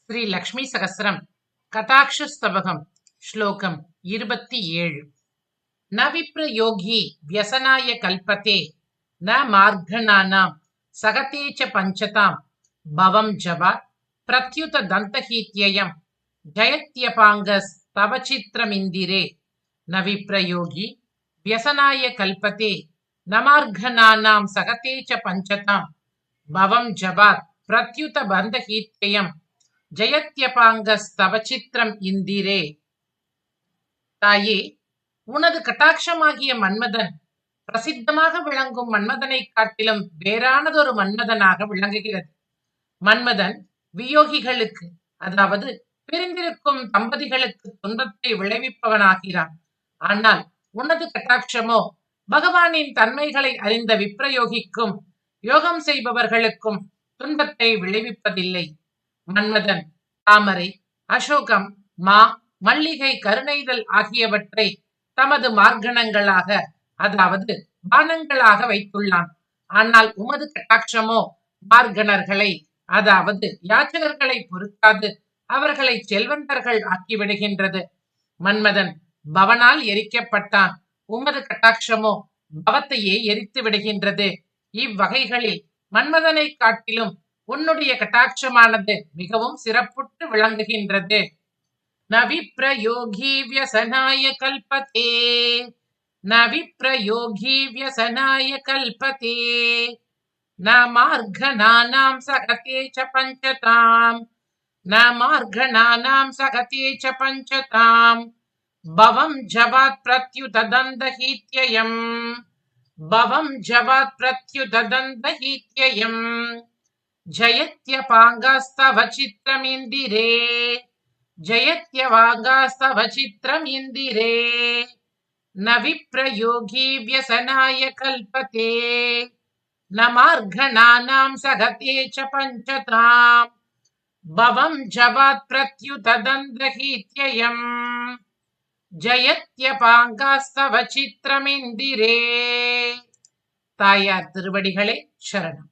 ஸ்ரீ லக்ஷ்மி சகஸ்ரம் கடாட்சஸ்தவகம் ஸ்லோகம் 27 ந விப்ரயோகி வியசனாய கல்பதே ந மார்கணானாம் சகதே ச பஞ்சதாம் பவம் ஜபாத் பிரத்யுத தந்தஹீத்யயம் ஜயத்யபாங்கஸ் தவ சித்ரமிந்திரே ந விப்ரயோகி வியசனாய கல்பதே ந மார்கணானாம் சகதே ச பஞ்சதாம் பவம் ஜபாத் பிரத்யுத பந்தஹீத்யயம் ஜெயத்யபாங்கஸ்தவ சித்திரம் இந்திரே. தாயே, உனது கட்டாட்சமாகிய மன்மதன் பிரசித்தமாக விளங்கும் மன்மதனை காட்டிலும் வேறானதொரு மன்மதனாக விளங்குகிறது. மன்மதன் வியோகிகளுக்கு, அதாவது பிரிந்திருக்கும் தம்பதிகளுக்கு துன்பத்தை விளைவிப்பவனாகிறான். ஆனால் உனது கட்டாட்சமோ பகவானின் தன்மைகளை அறிந்த விப்ரயோகிக்கும் யோகம் செய்பவர்களுக்கும் துன்பத்தை விளைவிப்பதில்லை. மன்மதன் தாமரை, அசோகம், மா, மல்லிகை, கருணைதல் ஆகியவற்றை தமது மார்கணங்களாக, அதாவது பானங்களாக வைத்துள்ளான். ஆனால் உமது கட்டாட்சமோ மார்கணர்களை, அதாவது யாச்சகர்களை பொறுக்காது அவர்களை செல்வந்தர்கள் ஆக்கிவிடுகின்றது. மன்மதன் பவனால் எரிக்கப்பட்டான். உமது கட்டாட்சமோ பவத்தையே எரித்து விடுகின்றது. இவ்வகைகளில் மன்மதனை காட்டிலும் உன்னுடைய கட்டாட்சமானது மிகவும் சிறப்புற்று விளங்குகின்றது. ந விப்ரயோகி வியசனாய கல்பதே ந விப்ரயோகி வியசனாய கல்பதே ந மார்கணானாம் சகதே ச பஞ்சதாம் ந மார்கணானாம் சகதே ச பஞ்சதாம் பவம் ஜவாத் பிரத்யுத தந்தஹீத்யயம் பவம் ஜவாத் பிரத்யுத தந்தஹீத்யயம் ஜயத்யபாங்கஸ்தவ சித்ரமிந்திரே ஜயத்யவாங்கஸ்தவ சித்ரமிந்திரே ந விப்ரயோகி வியசனாய கல்பதே ந மார்கணானாம் சகதே ச பஞ்சதாம் பவம் ஜவாத் பிரத்யுத தந்தஹீத்யயம் ஜயத்யபாங்கஸ்தவ சித்ரமிந்திரே. தாயார் திருவடிகளே சரணம்.